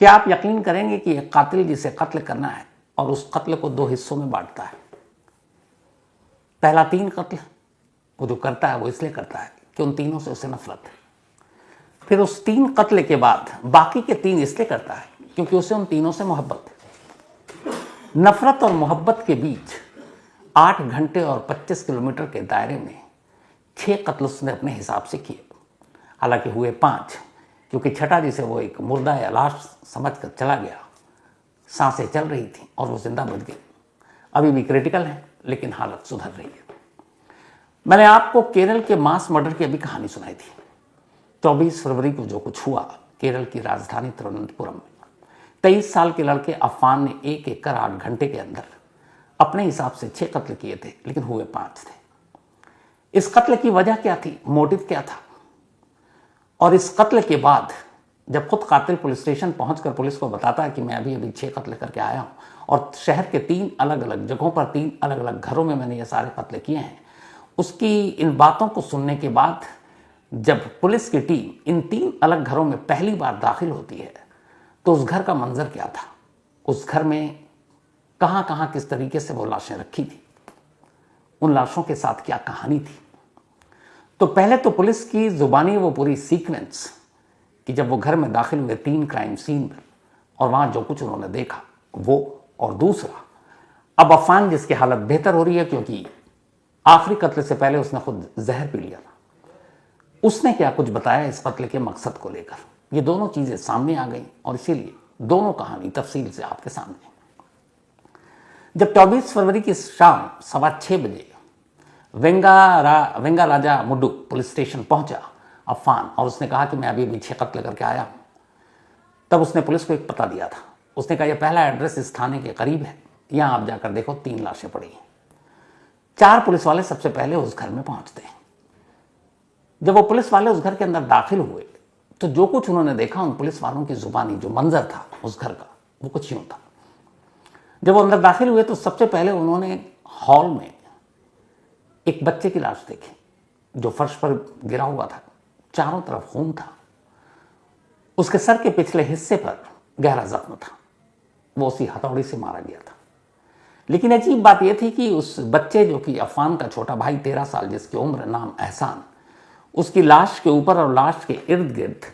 क्या आप यकीन करेंगे कि एक कातिल जिसे कत्ल करना है और उस कत्ल को दो हिस्सों में बांटता है। पहला 3 कत्ल वो जो करता है वो इसलिए करता है कि उन तीनों से उसे नफरत है। फिर उस 3 कत्ल के बाद बाकी के 3 इसलिए करता है क्योंकि उसे उन तीनों से मोहब्बत है। नफरत और मोहब्बत के बीच 8 घंटे और 25 किलोमीटर के दायरे में 6 कत्ल उसने अपने हिसाब से किए। हालांकि हुए 5 क्योंकि छठा जिसे वो एक मुर्दा या लाश समझकर चला गया, सांसें चल रही थी और वो जिंदा बच गई। अभी भी क्रिटिकल है लेकिन हालत सुधर रही है। मैंने आपको केरल के मास मर्डर की अभी कहानी सुनाई थी। 24 फरवरी को जो कुछ हुआ केरल की राजधानी तिरुवनंतपुरम में, 23 साल के लड़के अफान ने एक कर 8 घंटे के अंदर अपने हिसाब से 6 कत्ल किए थे, लेकिन हुए 5 थे। इस कत्ल की वजह क्या थी, मोटिव क्या था? और इस कत्ल के बाद जब खुद कातिल पुलिस स्टेशन पहुंचकर पुलिस को बताता है कि मैं अभी 6 कत्ल करके आया हूं और शहर के 3 अलग अलग जगहों पर 3 अलग अलग घरों में मैंने ये सारे कत्ल किए हैं, उसकी इन बातों को सुनने के बाद जब पुलिस की टीम इन 3 अलग घरों में पहली बार दाखिल होती है तो उस घर का मंजर क्या था, उस घर में कहां कहां किस तरीके से वो लाशें रखी थी, उन लाशों के साथ क्या कहानी थी। तो पहले तो पुलिस की जुबानी वो पूरी सीक्वेंस कि जब वो घर में दाखिल हुए 3 क्राइम सीन पर और वहां जो कुछ उन्होंने देखा वो, और दूसरा अब अफान जिसकी हालत बेहतर हो रही है क्योंकि आखिरी कत्ल से पहले उसने खुद जहर पी लिया था, उसने क्या कुछ बताया इस कत्ल के मकसद को लेकर। ये दोनों चीजें सामने आ गई और इसीलिए दोनों कहानी तफसील से आपके सामने। जब 24 फरवरी की शाम 6:15 बजे वेंगा राजा मुड्डू पुलिस स्टेशन पहुंचा अफान और उसने कहा कि मैं अभी 6 कत्ल करके आया हूं, तब उसने पुलिस को एक पता दिया था। उसने कहा यह पहला एड्रेस इस थाने के करीब है, यहां आप जाकर देखो 3 लाशें पड़ी हैं। 4 पुलिस वाले सबसे पहले उस घर में पहुंचते हैं। जब वो पुलिस वाले उस घर के अंदर दाखिल हुए तो जो कुछ उन्होंने देखा उन पुलिस वालों की जुबानी जो मंजर था उस घर का वो कुछ यूं था। जब वो अंदर दाखिल हुए तो सबसे पहले उन्होंने हॉल में एक बच्चे की लाश देखी जो फर्श पर गिरा हुआ था, चारों तरफ खून था, उसके सर के पिछले हिस्से पर गहरा जख्म था, वो उसी हथौड़ी से मारा गया था। लेकिन अजीब बात यह थी कि उस बच्चे जो कि अफान का छोटा भाई 13 साल जिसकी उम्र, नाम एहसान, उसकी लाश के ऊपर और लाश के इर्द गिर्द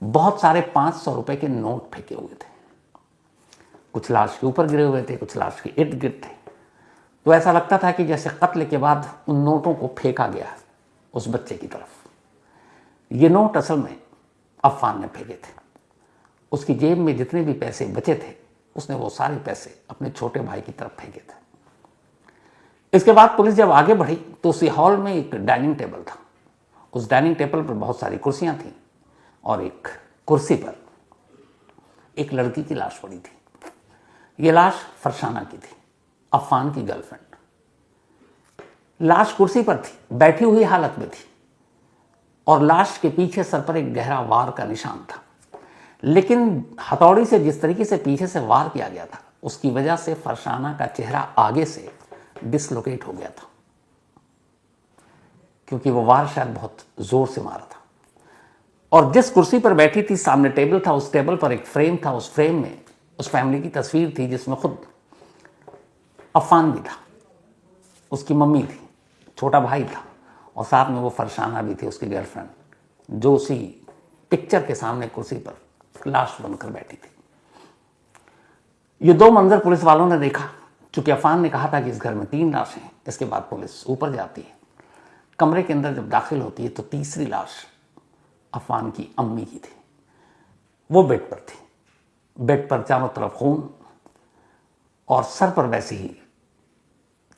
बहुत सारे 500 रुपए के नोट फेंके हुए थे। कुछ लाश के ऊपर गिरे हुए थे, कुछ लाश के इर्द गिर्द थे। तो ऐसा लगता था कि जैसे कत्ल के बाद उन नोटों को फेंका गया उस बच्चे की तरफ। ये नोट असल में अफान ने फेंके थे। उसकी जेब में जितने भी पैसे बचे थे उसने वो सारे पैसे अपने छोटे भाई की तरफ फेंके थे। इसके बाद पुलिस जब आगे बढ़ी तो उसी हॉल में एक डाइनिंग टेबल था। उस डाइनिंग टेबल पर बहुत सारी कुर्सियां थीं और एक कुर्सी पर एक लड़की की लाश पड़ी थी। ये लाश फरसाना की थी, अफान की गर्लफ्रेंड। लाश कुर्सी पर थी, बैठी हुई हालत में थी और लाश के पीछे सर पर एक गहरा वार का निशान था। लेकिन हथौड़ी से जिस तरीके से पीछे से वार किया गया था उसकी वजह से फरसाना का चेहरा आगे से डिसलोकेट हो गया था क्योंकि वो वार शायद बहुत जोर से मारा था। और जिस कुर्सी पर बैठी थी सामने टेबल था, उस टेबल पर एक फ्रेम था। उस फ्रेम में उस फैमिली की तस्वीर थी जिसमें खुद अफान भी था, उसकी मम्मी थी, छोटा भाई था और साथ में वो फरसाना भी थी, उसकी गर्लफ्रेंड, जो उसी पिक्चर के सामने कुर्सी पर लाश बनकर बैठी थी। ये 2 मंजर पुलिस वालों ने देखा। चूंकि अफान ने कहा था कि इस घर में 3 लाशें हैं, इसके बाद पुलिस ऊपर जाती है। कमरे के अंदर जब दाखिल होती है तो तीसरी लाश अफान की अम्मी की थी। वो बेड पर थी, बेड पर चारों तरफ खून और सर पर वैसे ही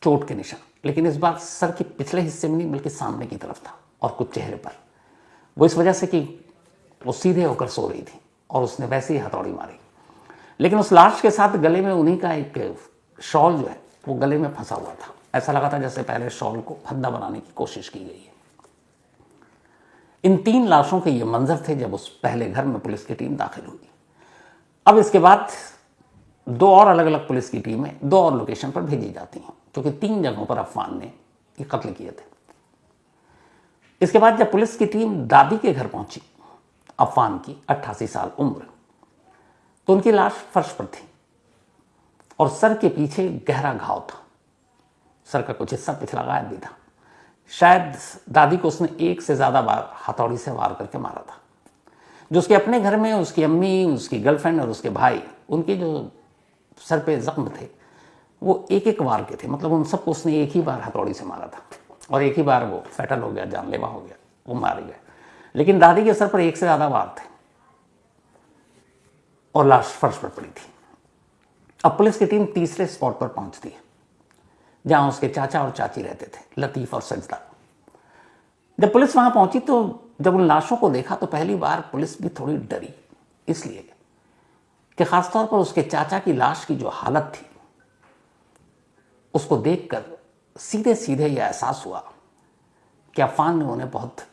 चोट के निशान, लेकिन इस बार सर के पिछले हिस्से में नहीं बल्कि सामने की तरफ था और कुछ चेहरे पर। वो इस वजह से कि वो सीधे होकर सो रही थी और उसने वैसे ही हथौड़ी मारी। लेकिन उस लाश के साथ गले में उन्हीं का एक शॉल जो है वो गले में फंसा हुआ था। ऐसा लगा था जैसे पहले शॉल को फंदा बनाने की कोशिश की गई है। इन 3 लाशों के ये मंजर थे जब उस पहले घर में पुलिस की टीम दाखिल हुई। अब इसके बाद 2 और अलग अलग पुलिस की टीमें 2 और लोकेशन पर भेजी जाती हैं क्योंकि 3 जगहों पर अफान ने ये कत्ल किए थे। इसके बाद जब पुलिस की टीम दादी के घर पहुंची, अफान की 88 साल उम्र, तो उनकी लाश फर्श पर थी और सर के पीछे गहरा घाव था। सर का कुछ हिस्सा पिछला गायब भी था। शायद दादी को उसने एक से ज़्यादा बार हथौड़ी से वार करके मारा था। जो उसके अपने घर में उसकी अम्मी, उसकी गर्लफ्रेंड और उसके भाई, उनके जो सर पे जख्म थे वो एक एक वार के थे। मतलब उन सबको उसने एक ही बार हथौड़ी से मारा था और एक ही बार वो फैटल हो गया, जानलेवा हो गया, वो मारे गए। लेकिन दादी के सर पर एक से ज़्यादा वार थे और लाश फर्श पर पड़ी थी। अब पुलिस की टीम तीसरे स्पॉट पर पहुंचती है जहां उसके चाचा और चाची रहते थे, लतीफ़ और सजदा। जब पुलिस वहां पहुंची तो जब उन लाशों को देखा तो पहली बार पुलिस भी थोड़ी डरी, इसलिए कि खासतौर पर उसके चाचा की लाश की जो हालत थी उसको देखकर सीधे सीधे यह एहसास हुआ कि अफान ने उन्हें बहुत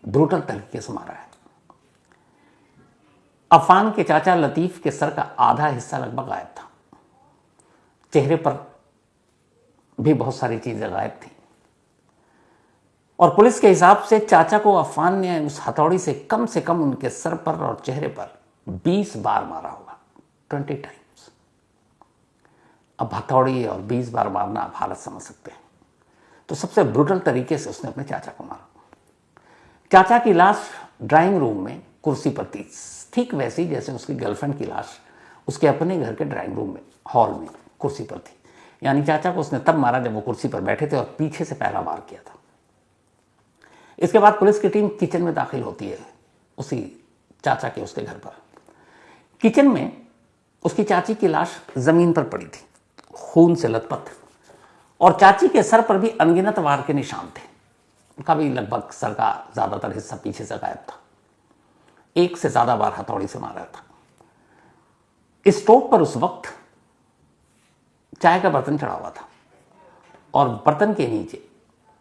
ब्रूटल तरीके से मारा है। अफान के चाचा लतीफ़ के सर का आधा हिस्सा लगभग गायब था। चेहरे पर भी बहुत सारी चीजें गायब थी और पुलिस के हिसाब से चाचा को अफान ने उस हथौड़ी से कम उनके सर पर और चेहरे पर 20 बार मारा होगा, 20 टाइम्स। अब हथौड़ी और 20 बार मारना आप हालत समझ सकते हैं। तो सबसे ब्रूटल तरीके से उसने अपने चाचा को मारा। चाचा की लाश ड्राइंग रूम में कुर्सी पर थी, ठीक वैसी जैसे उसकी गर्लफ्रेंड की लाश उसके अपने घर के ड्राइंग रूम में, हॉल में कुर्सी पर थी। यानी चाचा को उसने तब मारा जब वो कुर्सी पर बैठे थे और पीछे से पहला वार किया था। इसके बाद पुलिस की टीम किचन में दाखिल होती है, उसी चाचा के उसके घर पर। किचन में उसकी चाची की लाश जमीन पर पड़ी थी, खून से लथपथ, और चाची के सर पर भी अनगिनत वार के निशान थे। उनका भी लगभग सर का ज्यादातर हिस्सा पीछे से गायब था। एक से ज्यादा बार हथौड़ी से मारा था। स्टोव पर उस वक्त चाय का बर्तन चढ़ा हुआ था और बर्तन के नीचे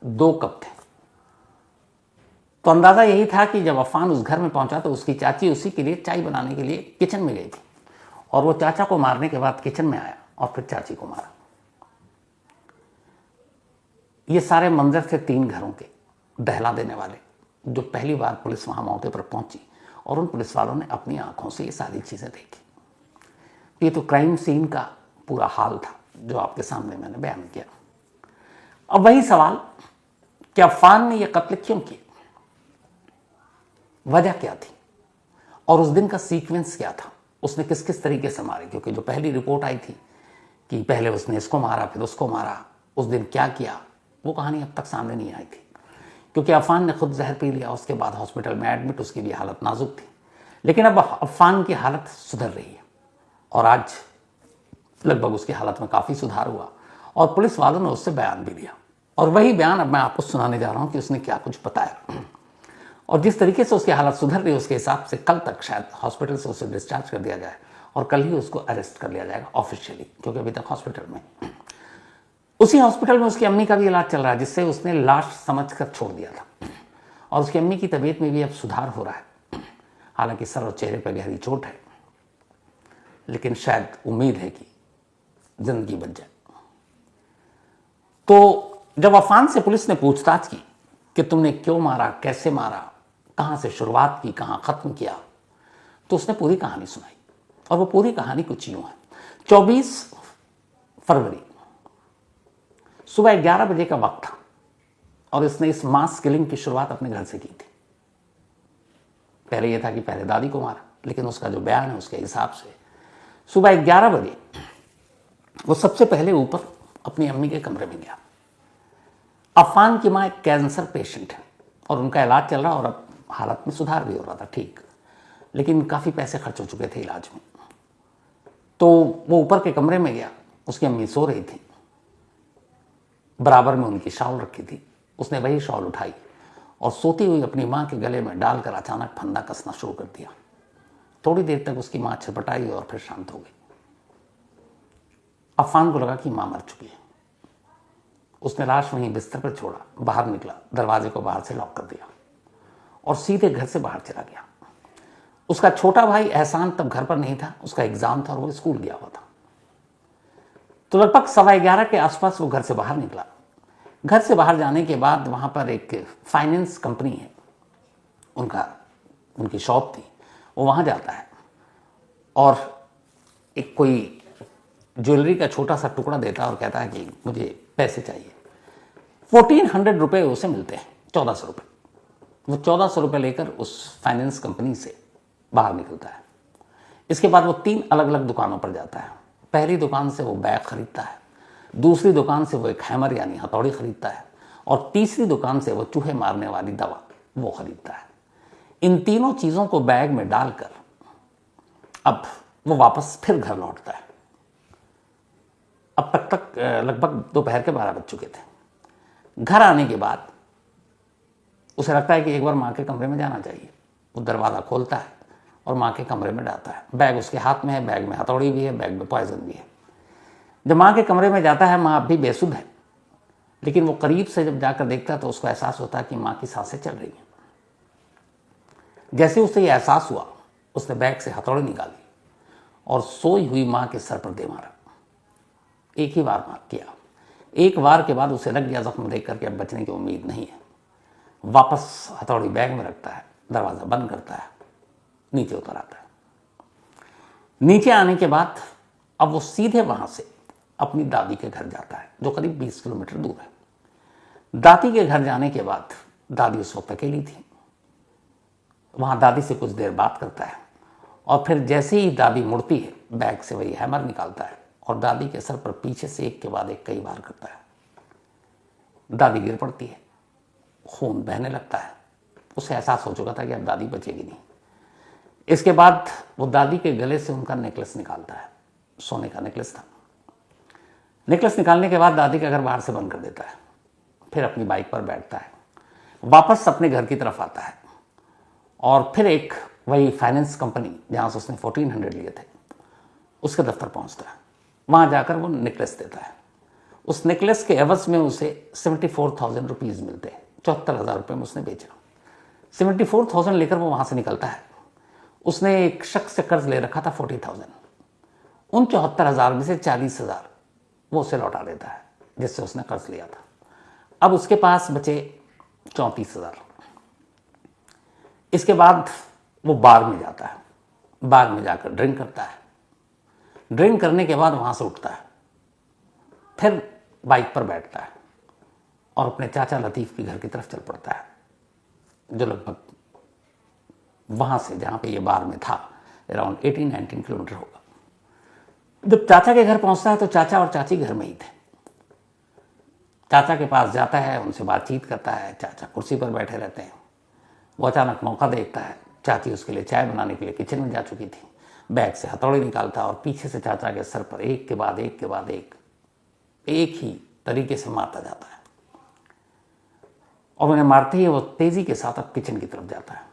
2 कप थे। तो अंदाजा यही था कि जब अफान उस घर में पहुंचा तो उसकी चाची उसी के लिए चाय बनाने के लिए किचन में गई थी और वो चाचा को मारने के बाद किचन में आया और फिर चाची को मारा। ये सारे मंजर थे 3 घरों के, दहला देने वाले, जो पहली बार पुलिस वहां मौके पर पहुंची और उन पुलिस वालों ने अपनी आंखों से ये सारी चीजें देखी। ये तो क्राइम सीन का पूरा हाल था जो आपके सामने मैंने बयान किया। अब वही सवाल कि अफान ने यह कत्ल क्यों किया, वजह क्या थी और उस दिन का सीक्वेंस क्या था, उसने किस किस तरीके से मारे। क्योंकि जो पहली रिपोर्ट आई थी कि पहले उसने इसको मारा फिर उसको मारा, उस दिन क्या किया, वो कहानी अब तक सामने नहीं आई थी। क्योंकि अफान ने खुद जहर पी लिया, उसके बाद हॉस्पिटल में एडमिट, उसकी भी हालत नाजुक थी। लेकिन अब अफान की हालत सुधर रही है और आज लगभग उसकी हालत में काफ़ी सुधार हुआ और पुलिस वालों ने उससे बयान भी लिया। और वही बयान अब मैं आपको सुनाने जा रहा हूँ कि उसने क्या कुछ बताया और जिस तरीके से उसकी हालत सुधर रही है उसके हिसाब से कल तक शायद हॉस्पिटल से उसे डिस्चार्ज कर दिया जाए और कल ही उसको अरेस्ट कर लिया जाएगा ऑफिशियली, क्योंकि अभी तक हॉस्पिटल में, उसी हॉस्पिटल में उसकी अम्मी का भी इलाज चल रहा है, जिससे उसने लाश समझकर छोड़ दिया था। और उसकी अम्मी की तबीयत में भी अब सुधार हो रहा है। हालांकि सर और चेहरे पर गहरी चोट है, लेकिन शायद उम्मीद है कि जिंदगी बच जाए। तो जब अफान से पुलिस ने पूछताछ की कि तुमने क्यों मारा, कैसे मारा, कहां से शुरुआत की, कहां खत्म किया, तो उसने पूरी कहानी सुनाई। और वो पूरी कहानी कुछ यूं है। 24 फरवरी सुबह 11 बजे का वक्त था और इसने इस मास किलिंग की शुरुआत अपने घर से की थी। पहले यह था कि पहले दादी को मारा, लेकिन उसका जो बयान है उसके हिसाब से सुबह 11 बजे वो सबसे पहले ऊपर अपनी अम्मी के कमरे में गया। अफान की मां एक कैंसर पेशेंट है और उनका इलाज चल रहा और अब हालत में सुधार भी हो रहा था, ठीक, लेकिन काफ़ी पैसे खर्च हो चुके थे इलाज में। तो वो ऊपर के कमरे में गया, उसकी अम्मी सो रही थी, बराबर में उनकी शॉल रखी थी। उसने वही शॉल उठाई और सोती हुई अपनी माँ के गले में डालकर अचानक फंदा कसना शुरू कर दिया। थोड़ी देर तक उसकी माँ छटपटाई और फिर शांत हो गई। अफान को लगा कि माँ मर चुकी है। उसने लाश वहीं बिस्तर पर छोड़ा, बाहर निकला, दरवाजे को बाहर से लॉक कर दिया और सीधे घर से बाहर चला गया। उसका छोटा भाई एहसान तब घर पर नहीं था, उसका एग्जाम था और वो स्कूल गया हुआ था। तो लगभग 11:15 के आसपास वो घर से बाहर निकला। घर से बाहर जाने के बाद वहाँ पर एक फाइनेंस कंपनी है, उनकी शॉप थी, वो वहाँ जाता है और एक कोई ज्वेलरी का छोटा सा टुकड़ा देता है और कहता है कि मुझे पैसे चाहिए। 1400 रुपये उसे मिलते हैं, 1400 रुपये। वो 1400 रुपये लेकर उस फाइनेंस कंपनी से बाहर निकलता है। इसके बाद वो 3 अलग अलग दुकानों पर जाता है। पहली दुकान से वो बैग खरीदता है, दूसरी दुकान से वो एक हैमर यानी हथौड़ी खरीदता है, और तीसरी दुकान से वो चूहे मारने वाली दवा वो खरीदता है। इन तीनों चीज़ों को बैग में डालकर अब वो वापस फिर घर लौटता है। अब तक लगभग दोपहर के 12 बज चुके थे। घर आने के बाद उसे लगता है कि एक बार माँ के कमरे में जाना चाहिए। वो दरवाज़ा खोलता है और माँ के कमरे में जाता है। बैग उसके हाथ में है, बैग में हथौड़ी भी है, बैग में पॉइजन भी है। जब माँ के कमरे में जाता है, माँ अब भी बेसुध है, लेकिन वो करीब से जब जाकर देखता है तो उसको एहसास होता है कि माँ की सांसें चल रही हैं। जैसे उसे ये एहसास हुआ, उसने बैग से हथौड़ी निकाली और सोई हुई माँ के सर पर दे मारा। एक ही बार मार किया। एक बार के बाद उसे लग गया जख्म देख करके अब बचने की उम्मीद नहीं है। वापस हथौड़ी बैग में रखता है, दरवाज़ा बंद करता है, नीचे उतर आता है। नीचे आने के बाद अब वो सीधे वहाँ से अपनी दादी के घर जाता है, जो करीब 20 किलोमीटर दूर है। दादी के घर जाने के बाद दादी उस वक्त अकेली थी। वहाँ दादी से कुछ देर बात करता है और फिर जैसे ही दादी मुड़ती है, बैग से वही हैमर निकालता है और दादी के सर पर पीछे से एक के बाद एक कई बार करता है। दादी गिर पड़ती है, खून बहने लगता है। उसे एहसास हो चुका था कि अब दादी बचेगी नहीं। इसके बाद वो दादी के गले से उनका नेकलेस निकालता है, सोने का नेकलेस था। नेकलेस निकालने के बाद दादी का घर बाहर से बंद कर देता है। फिर अपनी बाइक पर बैठता है, वापस अपने घर की तरफ आता है और फिर एक वही फाइनेंस कंपनी जहाँ से उसने 1400 लिए थे, उसके दफ्तर पहुँचता है। वहाँ जाकर वो नेकलेस देता है। उस नेकलेस के एवज में उसे 74,000 रुपीज़ मिलते हैं। 74,000 रुपये में उसने बेचा। 74,000 लेकर वो वहाँ से निकलता है। उसने एक शख्स से कर्ज ले रखा था 40,000। उन 74,000 में से 40,000 वो उसे लौटा देता है जिससे उसने कर्ज लिया था। अब उसके पास बचे 34,000। इसके बाद वो बार में जाता है। बार में जाकर ड्रिंक करता है। ड्रिंक करने के बाद वहाँ से उठता है, फिर बाइक पर बैठता है और अपने चाचा लतीफ़ के घर की तरफ चल पड़ता है, जो लगभग वहाँ से जहाँ पे ये बार में था अराउंड 18-19 किलोमीटर होगा। जब चाचा के घर पहुँचता है तो चाचा और चाची घर में ही थे। चाचा के पास जाता है, उनसे बातचीत करता है। चाचा कुर्सी पर बैठे रहते हैं। वो अचानक मौका देखता है, चाची उसके लिए चाय बनाने के लिए किचन में जा चुकी थी। बैग से हथौड़ी निकालता और पीछे से चाचा के सर पर एक के बाद एक के बाद एक ही तरीके से मारता जाता है और उन्हें मारते ही वो तेज़ी के साथ अब किचन की तरफ जाता है।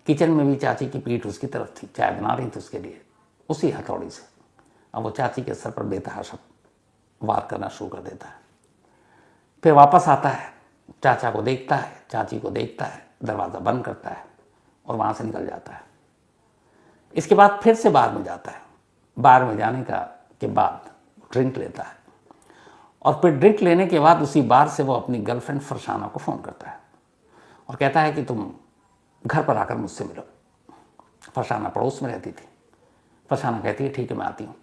किचन में भी चाची की पीठ उसकी तरफ थी, चाय बना रही थी उसके लिए। उसी हथौड़ी से अब वो चाची के सर पर बेतहाशा वार करना शुरू कर देता है। फिर वापस आता है, चाचा को देखता है, चाची को देखता है, दरवाज़ा बंद करता है और वहाँ से निकल जाता है। इसके बाद फिर से बार में जाता है। बार में जाने के बाद ड्रिंक लेता है और फिर ड्रिंक लेने के बाद उसी बार से वो अपनी गर्लफ्रेंड फरसाना को फ़ोन करता है और कहता है कि तुम घर पर आकर मुझसे मिलो। फरसाना पड़ोस में रहती थी। फरसाना कहती है ठीक है मैं आती हूँ।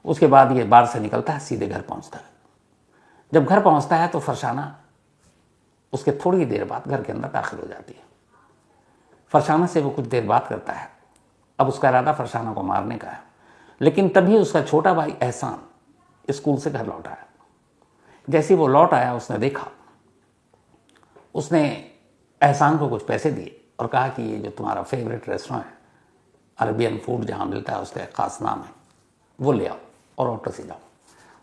उसके बाद ये बार से निकलता है, सीधे घर पहुँचता है। जब घर पहुँचता है तो फरसाना उसके थोड़ी देर बाद घर के अंदर दाखिल हो जाती है। फरसाना से वो कुछ देर बात करता है। अब उसका इरादा फरसाना को मारने का है, लेकिन तभी उसका छोटा भाई एहसान स्कूल से घर लौटा है। जैसे वो लौट आया उसने देखा, उसने एहसान को कुछ पैसे दिए और कहा कि ये जो तुम्हारा फेवरेट रेस्टोरेंट है, अरबियन फूड जहाँ मिलता है, उसका एक ख़ास नाम है, वो ले आओ और ऑटो से जाओ।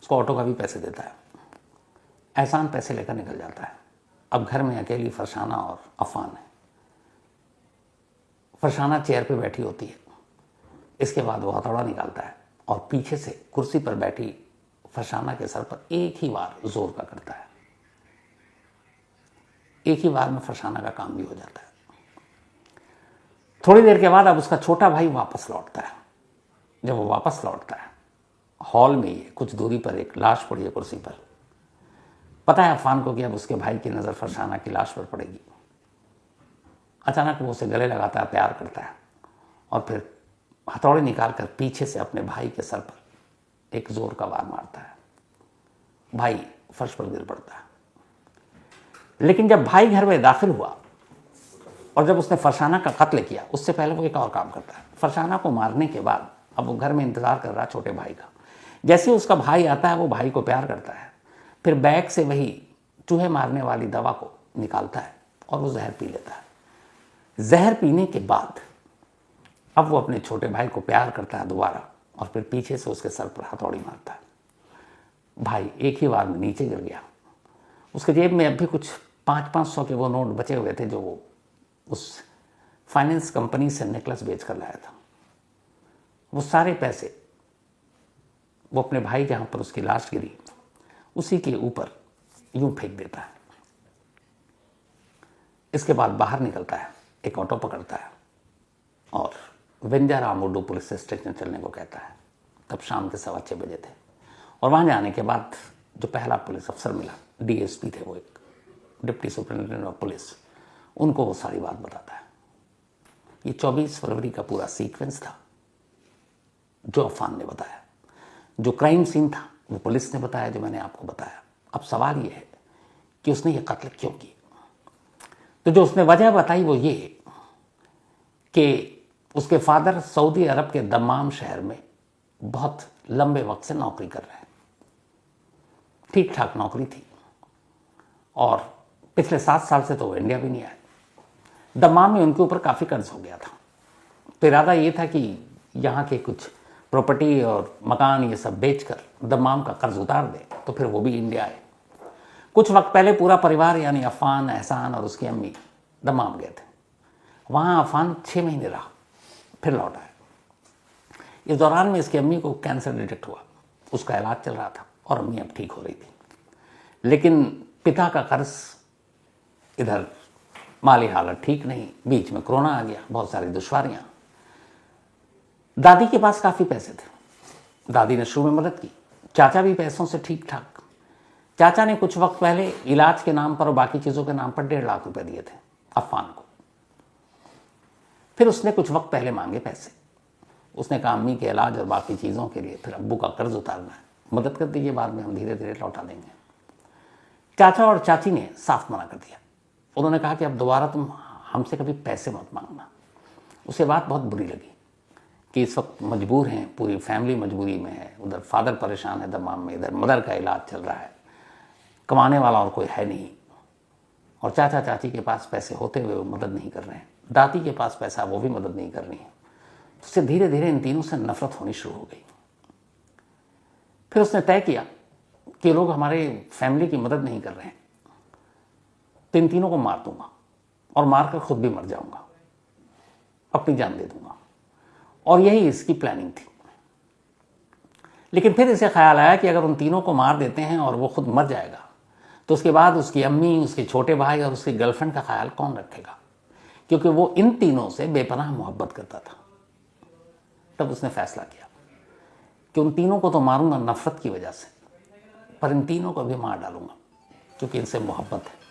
उसको ऑटो का भी पैसे देता है। एहसान पैसे लेकर निकल जाता है। अब घर में अकेली फरसाना और अफान है। फरसाना चेयर पे बैठी होती है। इसके बाद वो हथौड़ा निकालता है और पीछे से कुर्सी पर बैठी फरसाना के सर पर एक ही बार जोर का करता है। एक ही बार में फरसाना का काम भी हो जाता है। थोड़ी देर के बाद अब उसका छोटा भाई वापस लौटता है। जब वो वापस लौटता है, हॉल में ही कुछ दूरी पर एक लाश पड़ी है कुर्सी पर। पता है अफान को कि अब उसके भाई की नज़र फरसाना की लाश पर पड़ेगी। अचानक वो उसे गले लगाता है, प्यार करता है और फिर हथौड़ी निकालकर पीछे से अपने भाई के सर पर एक जोर का वार मारता है। भाई फर्श पर गिर पड़ता है। लेकिन जब भाई घर में दाखिल हुआ और जब उसने फरसाना का कत्ल किया, उससे पहले वो एक और काम करता है। फरसाना को मारने के बाद अब वो घर में इंतजार कर रहा छोटे भाई का। जैसे ही उसका भाई आता है वो भाई को प्यार करता है, फिर बैग से वही चूहे मारने वाली दवा को निकालता है और वो जहर पी लेता है। जहर पीने के बाद अब वो अपने छोटे भाई को प्यार करता है दोबारा और फिर पीछे से उसके सर पर हथौड़ी मारता है। भाई एक ही बार में नीचे गिर गया। उसके जेब में अब भी कुछ 500 के वो नोट बचे हुए थे जो वो उस फाइनेंस कंपनी से नेकलेस बेच कर लाया था। वो सारे पैसे वो अपने भाई जहाँ पर उसकी लाश गिरी उसी के ऊपर यूं फेंक देता है। इसके बाद बाहर निकलता है, एक ऑटो पकड़ता है और वेंजारामुडू पुलिस स्टेशन चलने को कहता है। तब शाम के 6:15 बजे थे और वहाँ जाने के बाद जो पहला पुलिस अफसर मिला, डीएसपी थे वो, एक डिप्टी सुपरिटेंडेंट ऑफ पुलिस, उनको वो सारी बात बताता है। ये 24 फरवरी का पूरा सीक्वेंस था जो अफान ने बताया। जो क्राइम सीन था वो पुलिस ने बताया, जो मैंने आपको बताया। अब सवाल ये है कि उसने ये कत्ल क्यों किया। तो जो उसने वजह बताई वो ये कि उसके फादर सऊदी अरब के दम्माम शहर में बहुत लंबे वक्त से नौकरी कर रहे हैं, ठीक ठाक नौकरी थी, और पिछले 7 साल से तो वो इंडिया भी नहीं आए। दम्माम में उनके ऊपर काफ़ी कर्ज हो गया था, तो इरादा ये था कि यहाँ के कुछ प्रॉपर्टी और मकान ये सब बेचकर दम्माम का कर्ज उतार दे, तो फिर वो भी इंडिया आए। कुछ वक्त पहले पूरा परिवार यानी अफान, एहसान और उसकी अम्मी दम्माम गए थे। वहाँ अफान 6 महीने रहा, फिर लौट आया। इस दौरान में इसकी अम्मी को कैंसर डिटेक्ट हुआ, उसका इलाज चल रहा था और अम्मी अब ठीक हो रही थी। लेकिन पिता का कर्ज, इधर माली हालत ठीक नहीं, बीच में कोरोना आ गया, बहुत सारी दुश्वारियाँ। दादी के पास काफ़ी पैसे थे, दादी ने शुरू में मदद की। चाचा भी पैसों से ठीक ठाक। चाचा ने कुछ वक्त पहले इलाज के नाम पर और बाकी चीज़ों के नाम पर 1.5 लाख रुपए दिए थे अफान को। फिर उसने कुछ वक्त पहले मांगे पैसे। उसने कहा अम्मी के इलाज और बाकी चीज़ों के लिए, फिर अब्बू का कर्ज उतारना है, मदद कर दीजिए, बाद में हम धीरे धीरे लौटा देंगे। चाचा और चाची ने साफ मना कर दिया। उन्होंने कहा कि अब दोबारा तुम हमसे कभी पैसे मत मांगना। उसे बात बहुत बुरी लगी कि इस वक्त मजबूर हैं, पूरी फैमिली मजबूरी में है। उधर फादर परेशान है दम्माम में, इधर मदर का इलाज चल रहा है, कमाने वाला और कोई है नहीं, और चाचा चाची के पास पैसे होते हुए वो मदद नहीं कर रहे हैं, दादी के पास पैसा वो भी मदद नहीं कर रही है। उससे धीरे धीरे इन तीनों से नफरत होनी शुरू हो गई। फिर उसने तय किया कि लोग हमारे फैमिली की मदद नहीं कर रहे हैं, तो इन तीनों को मार दूंगा और मारकर खुद भी मर जाऊंगा, अपनी जान दे दूंगा। और यही इसकी प्लानिंग थी। लेकिन फिर इसे ख्याल आया कि अगर उन तीनों को मार देते हैं और वो खुद मर जाएगा, तो उसके बाद उसकी अम्मी, उसके छोटे भाई और उसकी गर्लफ्रेंड का ख्याल कौन रखेगा, क्योंकि वो इन तीनों से बेपनाह मोहब्बत करता था। तब उसने फैसला किया कि उन तीनों को तो मारूंगा नफरत की वजह से, पर इन तीनों को भी मार डालूंगा क्योंकि इनसे मोहब्बत है।